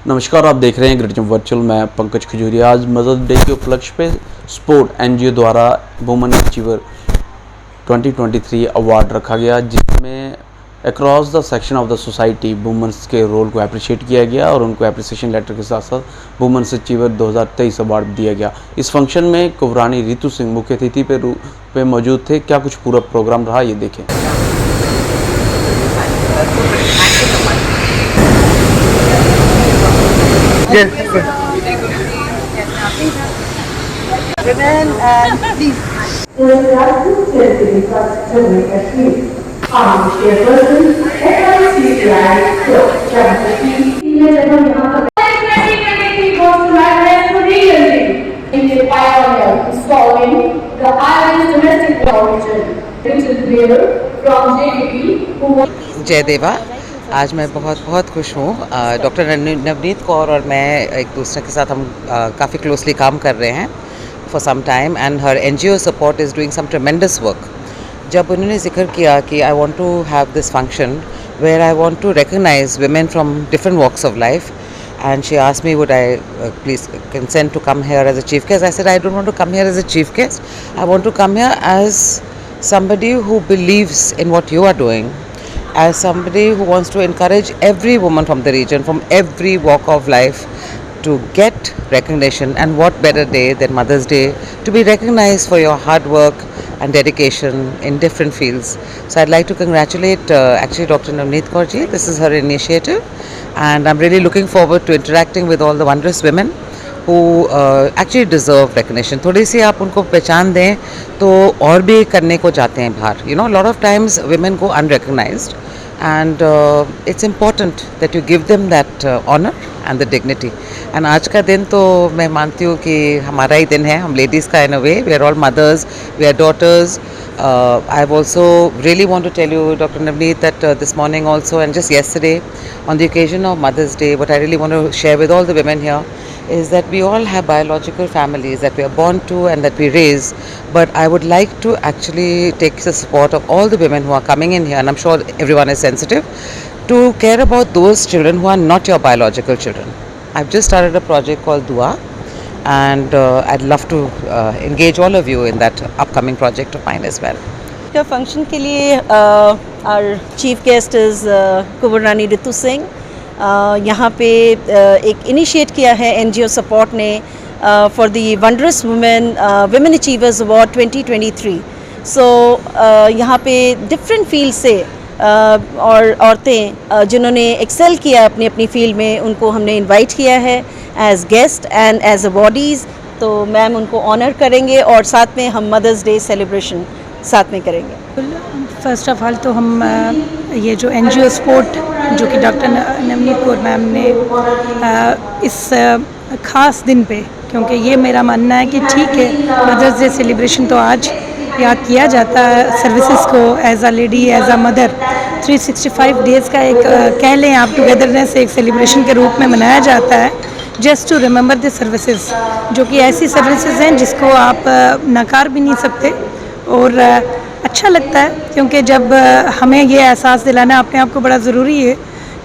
नमस्कार, आप देख रहे हैं ग्रेट जंप वर्चुअल। मैं पंकज खजूरिया। आज मदर्स डे के उपलक्ष्य पे स्पोर्ट एनजीओ द्वारा वुमेन अचीवर 2023 अवार्ड रखा गया, जिसमें across the section of the society women's के रोल को अप्रिशिएट किया गया और उनको अप्रिसिएशन लेटर के साथ साथ वुमेन्स अचीवर 2023 अवार्ड दिया गया। इस फंक्शन में कुबरानी रितु सिंह मुख्य अतिथि पे मौजूद थे। क्या कुछ पूरा प्रोग्राम रहा, ये देखें। Yes. Women and please. Jayadeva, आज मैं बहुत बहुत खुश हूँ। डॉक्टर नवनीत कौर और मैं एक दूसरे के साथ हम काफ़ी क्लोजली काम कर रहे हैं for some time, and her NGO support is doing some tremendous work. जब उन्होंने जिक्र किया कि I want to have this function where I want to recognise women from different walks of life, and she asked me would I please consent to come here as a chief guest. I said I don't want to come here as a chief guest. I want to come here as somebody who believes in what you are doing, as somebody who wants to encourage every woman from the region, from every walk of life, to get recognition. And what better day than Mother's Day to be recognized for your hard work and dedication in different fields. So I'd like to congratulate actually Dr. Navneet Kaur ji. This is her initiative, and I'm really looking forward to interacting with all the wondrous women who actually deserve recognition. थोड़ी सी आप उनको पहचान दें तो और भी करने को जाते हैं बाहर. You know, a lot of times women go unrecognized, and it's important that you give them that honor and the dignity. And आज का दिन तो मैं मानती हूँ कि हमारा ही दिन है, हम लेडीज़ का in a way. We are all mothers, we are daughters. I've also really want to tell you, Dr. Navneet, that this morning also and just yesterday on the occasion of Mother's Day, what I really want to share with all the women here is that we all have biological families that we are born to and that we raise, but I would like to actually take the support of all the women who are coming in here, and I'm sure everyone is sensitive, to care about those children who are not your biological children. I've just started a project called Dua, and I'd love to engage all of you in that upcoming project of mine as well. The function के लिए our chief guest is कुबरानी Ritu Singh. यहाँ पे एक initiate किया है NGO support ने for the wondrous women achievers award 2023. सो यहाँ पे डिफरेंट फील्ड से और औरतें जिन्होंने एक्सेल किया अपनी अपनी फील्ड में, उनको हमने इनवाइट किया है as guest and as awardees. तो मैम उनको ऑनर करेंगे और साथ में हम मदर्स डे सेलिब्रेशन साथ में करेंगे. फर्स्ट ऑफ ऑल तो हम ये जो एनजीओ सपोर्ट जो कि डॉक्टर नवनीत कौर मैम ने इस ख़ास दिन पे, क्योंकि ये मेरा मानना है कि ठीक है मदर्स डे सेलिब्रेशन तो आज याद किया जाता है सर्विसेज को as a lady, as a mother. 365 days का एक कह लें आप टुगेदरनेस एक सेलिब्रेशन के रूप में मनाया जाता है, just to remember the services, जो कि ऐसी सर्विसेज हैं जिसको आप नकार भी नहीं सकते. और अच्छा लगता है क्योंकि जब हमें ये एहसास दिलाना अपने आप को बड़ा ज़रूरी है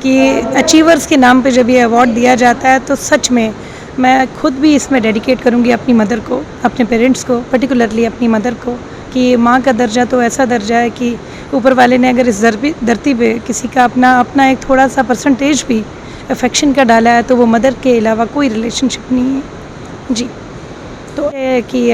कि अचीवर्स के नाम पे जब ये अवार्ड दिया जाता है तो सच में मैं खुद भी इसमें डेडिकेट करूँगी अपनी मदर को, अपने पेरेंट्स को, पर्टिकुलरली अपनी मदर को, कि माँ का दर्जा तो ऐसा दर्जा है कि ऊपर वाले ने अगर इस धरती पे किसी का अपना एक थोड़ा सा परसेंटेज भी अफेक्शन का डाला है तो वो मदर के अलावा कोई रिलेशनशिप नहीं है जी. तो कि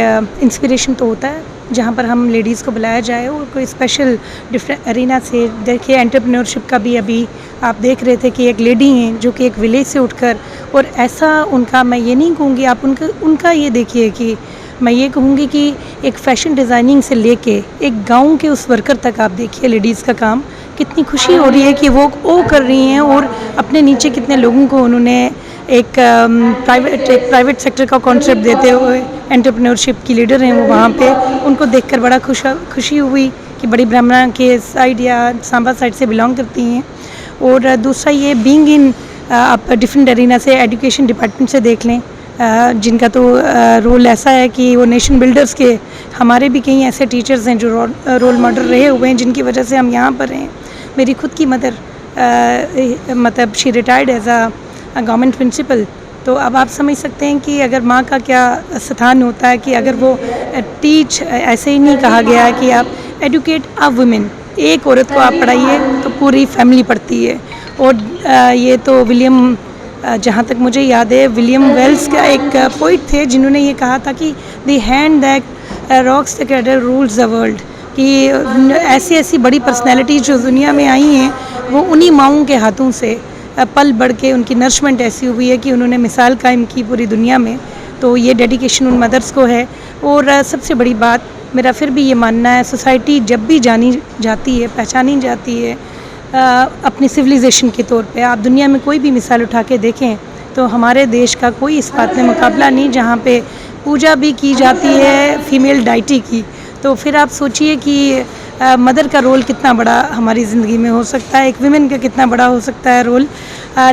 इंस्पिरेशन तो होता है जहाँ पर हम लेडीज़ को बुलाया जाए और कोई स्पेशल डिफरेंट अरीना से. देखिए एंटरप्रेन्योरशिप का भी अभी आप देख रहे थे कि एक लेडी हैं जो कि एक विलेज से उठकर, और ऐसा उनका, मैं ये नहीं कहूँगी आप उनका ये देखिए कि मैं ये कहूँगी कि एक फ़ैशन डिज़ाइनिंग से लेके एक गांव के उस वर्कर तक आप देखिए लेडीज़ का काम. कितनी खुशी हो रही है कि वो कर रही हैं और अपने नीचे कितने लोगों को उन्होंने एक प्राइवेट सेक्टर का कॉन्सेप्ट देते हुए एंटरप्रेन्योरशिप की लीडर हैं वो वहाँ पे. उनको देखकर बड़ा खुशी हुई कि बड़ी ब्राह्मणा के साइड या सांबा साइड से बिलोंग करती हैं. और दूसरा ये बीइंग इन आप डिफरेंट एरिना से एजुकेशन डिपार्टमेंट से देख लें, जिनका तो रोल ऐसा है कि वो नेशन बिल्डर्स के, हमारे भी कई ऐसे टीचर्स हैं जो रोल मॉडल रहे हुए हैं जिनकी वजह से हम यहाँ पर हैं. मेरी खुद की मदर मतलब she retired as a government principal, तो अब आप समझ सकते हैं कि अगर माँ का क्या स्थान होता है कि अगर वो टीच, ऐसे ही नहीं कहा गया है कि आप एडुकेट अ वुमेन, एक औरत को आप पढ़ाइए तो पूरी फैमिली पढ़ती है। और ये तो विलियम, जहाँ तक मुझे याद है, विलियम वेल्स का एक पोइट थे जिन्होंने ये कहा था कि the hand that rocks the cradle rules the world, कि ऐसी ऐसी बड़ी पर्सनैलिटीज़ जो दुनिया में आई हैं वो उन्हीं माँओं के हाथों से पल बढ़ के उनकी नरिशमेंट ऐसी हुई है कि उन्होंने मिसाल कायम की पूरी दुनिया में। तो ये डेडिकेशन उन मदर्स को है। और सबसे बड़ी बात मेरा फिर भी ये मानना है, सोसाइटी जब भी जानी जाती है, पहचानी जाती है अपनी सिविलाइजेशन के तौर पे, आप दुनिया में कोई भी मिसाल उठा के देखें तो हमारे देश का कोई इस बात में मुकाबला नहीं जहाँ पे पूजा भी की जाती है फीमेल डाइटी की। तो फिर आप सोचिए कि मदर का रोल कितना बड़ा हमारी ज़िंदगी में हो सकता है, एक विमेन का कितना बड़ा हो सकता है रोल।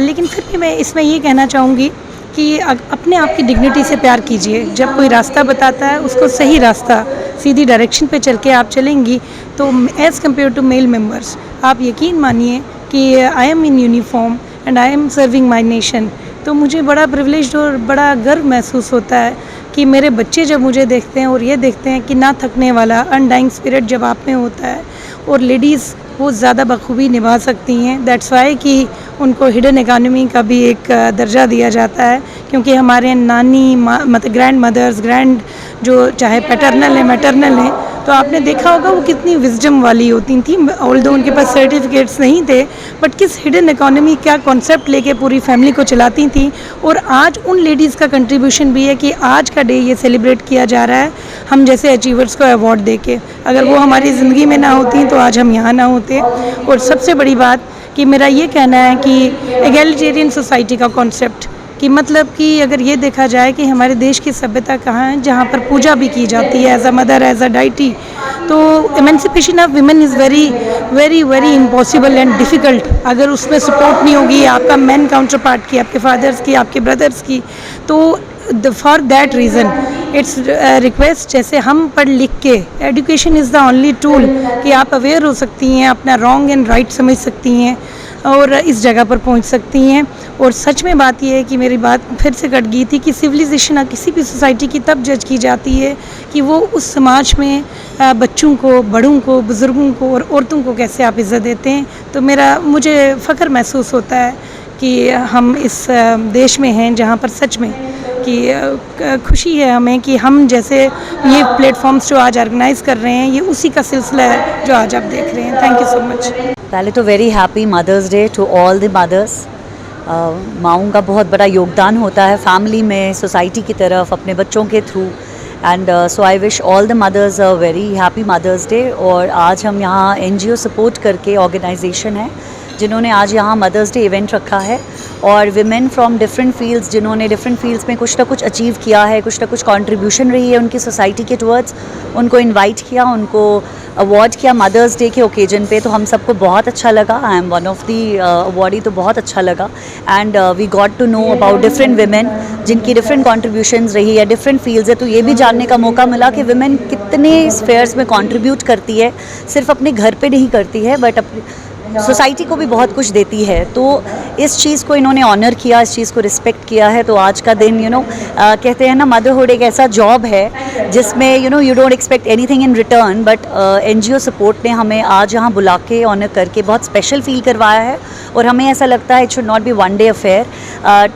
लेकिन फिर भी मैं इसमें ये कहना चाहूँगी कि अपने आप की डिग्निटी से प्यार कीजिए। जब कोई रास्ता बताता है उसको सही रास्ता, सीधी डायरेक्शन पे चल के आप चलेंगी तो as compared to male members, आप यकीन मानिए कि I am in uniform and I am serving my nation. तो मुझे बड़ा प्रिविलेज और बड़ा गर्व महसूस होता है कि मेरे बच्चे जब मुझे देखते हैं और ये देखते हैं कि ना थकने वाला अनडाइंग स्पिरिट जब आप में होता है और लेडीज़ वो ज़्यादा बखूबी निभा सकती हैं। दैट्स वाई कि उनको हिडन इकानमी का भी एक दर्जा दिया जाता है, क्योंकि हमारे नानी मतलब ग्रैंड मदर्स, ग्रैंड जो चाहे पैटर्नल है मैटरनल है, तो आपने देखा होगा वो कितनी विजडम वाली होती थी। ऑल्दो उनके पास सर्टिफिकेट्स नहीं थे, बट किस हिडन इकोनॉमी का कॉन्सेप्ट लेके पूरी फैमिली को चलाती थी। और आज उन लेडीज़ का कंट्रीब्यूशन भी है कि आज का डे ये सेलिब्रेट किया जा रहा है हम जैसे अचीवर्स को अवार्ड देके। अगर वो हमारी ज़िंदगी में ना होती तो आज हम यहाँ ना होते। और सबसे बड़ी बात कि मेरा ये कहना है कि एगैलिटेरियन सोसाइटी का कॉन्सेप्ट, कि मतलब कि अगर ये देखा जाए कि हमारे देश की सभ्यता कहाँ है जहाँ पर पूजा भी की जाती है as a mother, as a deity, तो emancipation of women is very very very impossible and difficult. अगर उसमें सपोर्ट नहीं होगी आपका मैन काउंटर पार्ट की, आपके फादर्स की, आपके ब्रदर्स की, तो for that reason it's request, जैसे हम पढ़ लिख के, education is the only tool कि आप अवेयर हो सकती हैं, अपना रॉन्ग एंड राइट समझ सकती हैं और इस जगह पर पहुंच सकती हैं। और सच में बात यह है कि मेरी बात फिर से कट गई थी कि सिविलाइजेशन किसी भी सोसाइटी की तब जज की जाती है कि वो उस समाज में बच्चों को, बड़ों को, बुज़ुर्गों को और औरतों को कैसे आप इज़्ज़त देते हैं। तो मुझे फ़ख्र महसूस होता है कि हम इस देश में हैं जहाँ पर सच में कि खुशी है हमें कि हम जैसे ये प्लेटफॉर्म्स जो आज ऑर्गेनाइज़ कर रहे हैं ये उसी का सिलसिला है जो आज आप देख रहे हैं। Thank you so much. पहले तो very happy mother's day to all the mothers. माँओं का बहुत बड़ा योगदान होता है फैमिली में, सोसाइटी की तरफ, अपने बच्चों के through. And so I wish all the mothers a very happy mother's Day. और आज हम यहाँ NGO सपोर्ट करके ऑर्गेनाइजेशन है जिन्होंने आज यहाँ मदर्स डे इवेंट रखा है, और विमेन फ्रॉम डिफरेंट फील्ड्स जिन्होंने डिफरेंट फील्ड्स में कुछ ना कुछ अचीव किया है, कुछ ना कुछ कंट्रीब्यूशन रही है उनकी सोसाइटी के टुवर्ड्स, उनको इनवाइट किया, उनको अवार्ड किया मदर्स डे के ओकेजन पे। तो हम सबको बहुत अच्छा लगा। I am one of the awardee, तो बहुत अच्छा लगा। And we got to know about different women जिनकी डिफरेंट कॉन्ट्रीब्यूशंस रही है, डिफरेंट फील्ड्स है। तो ये भी जानने का मौका मिला कि विमेन कितने स्फेयर्स में कंट्रीब्यूट करती है, सिर्फ अपने घर पे नहीं करती है बट अपनी सोसाइटी को भी बहुत कुछ देती है। तो इस चीज़ को इन्होंने ऑनर किया, इस चीज़ को रिस्पेक्ट किया है। तो आज का दिन कहते हैं ना, मदरहुड एक ऐसा जॉब है जिसमें you don't expect anything in return, but NGO support ने हमें आज यहाँ बुला के ऑनर करके बहुत स्पेशल फील करवाया है। और हमें ऐसा लगता है it should not be one day affair.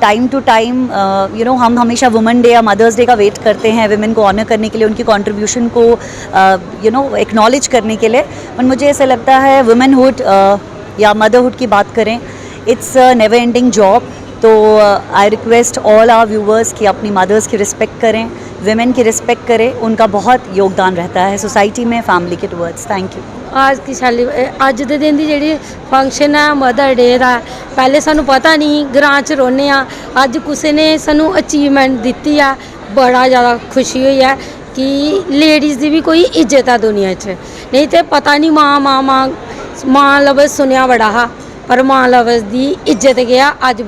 Time to time हम हमेशा वुमेन डे या मदर्स डे का वेट करते हैं विमेन को ऑनर करने के लिए, उनकी कंट्रीब्यूशन को एक्नॉलेज करने के लिए। पर मुझे ऐसा लगता है वुमेनहुड या मदरहुड की बात करें, it's a never ending job. तो I request all our viewers कि अपनी मदर्स की रिस्पेक्ट करें, विमेन की रिस्पेक्ट करें, उनका बहुत योगदान रहता है सोसाइटी में, फैमिली के टुवर्ड्स। Thank you. अज के दिन की जी फंक्शन है मदर डे का, पहले सानू पता नहीं, ग्रां च रोने अज किसी ने सानू अचीवमेंट दी है, बड़ा ज़्यादा खुशी हुई है कि लेडीज़ की भी कोई इज्जत है दुनिया च। नहीं तो पता नहीं माँ लफ्ज़ सुनिया बड़ा हा, पर माँ लफ्ज़ की इज्जत गया अज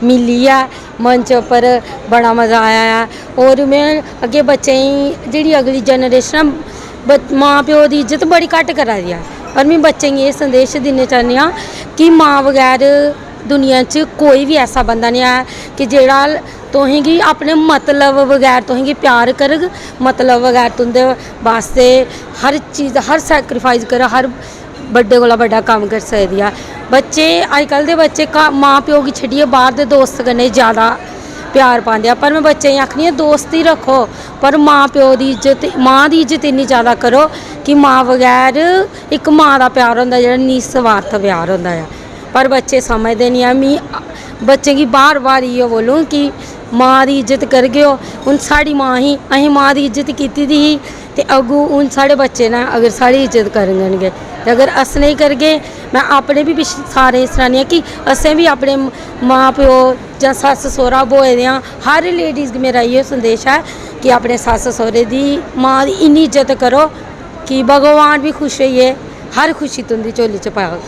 मिली है मंच पर, बड़ा मज़ा आया है। और मैं अगे बच्चें जी अगली जनरेशन माँ प्यो की इज्जत बड़ी घट करा दी है, पर मैं बच्चें गी ये संदेश देना चाहनी हाँ कि माँ बगैर दुनिया च कोई भी ऐसा बंदा नहीं है कि जेड़ा तुसें गी अपने मतलब बगैर तुसें गी प्यार करग, मतलब बगैर तुंदे वास्ते हर चीज़ हर सैक्रीफाइस कर हर बड्डे कोला बड्डा कम्म करी सकदी है। बच्चे अजकल दे बच्चे माँ प्यो गी छड्डियै बाहर दे दोस्त कन्नै ज़्यादा प्यार पांदे आ, पर मैं बच्चें गी आखनी दोस्ती रखो पर माँ प्यो दी इज्जत माँ दी इज्जत इन्नी ज़्यादा करो कि माँ बगैर एक माँ दा प्यार होंदा जेह्ड़ा निस्वार्थ प्यार होंदा है। पर बच्चे समझदे नहीं है। मी बच्चें गी बार बार इयो बोलूं कि माँ दी इज्जत करगे हो। हूँ साड़ी माँ ही अहीं माँ दी इज्जत कीती दी ही ते अग्गों हूँ साढ़े बच्चे ना अगर साड़ी इज्जत करनगे ते अगर अस नहीं करगे मैं अपने भी सारे सनानी कि असें भी अपने माँ प्यो जां सस्स सौह्रा ब्होए दे आं। हर लेडीज़ गी मेरा इयो संदेश है कि अपने सस्स सौह्रे दी माँ दी इन्नी इज्जत करो कि भगवान भी खुश होइए, हर खुशी तुंदी झोली च पाग।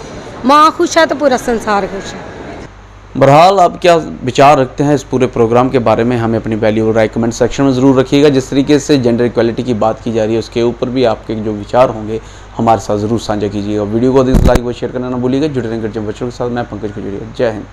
माँ खुश है तो पूरा संसार खुश है। बहरहाल आप क्या विचार रखते हैं इस पूरे प्रोग्राम के बारे में, हमें अपनी वैल्यू और राय कमेंट सेक्शन में ज़रूर रखिएगा। जिस तरीके से जेंडर इक्वालिटी की बात की जा रही है उसके ऊपर भी आपके जो विचार होंगे हमारे साथ ज़रूर साझा कीजिएगा। वीडियो को अधिक लाइक व शेयर करना ना भूलिएगा। जुड़े रहेंगे बच्चों के साथ। मैं पंकज खजूरिया। जय हिंद।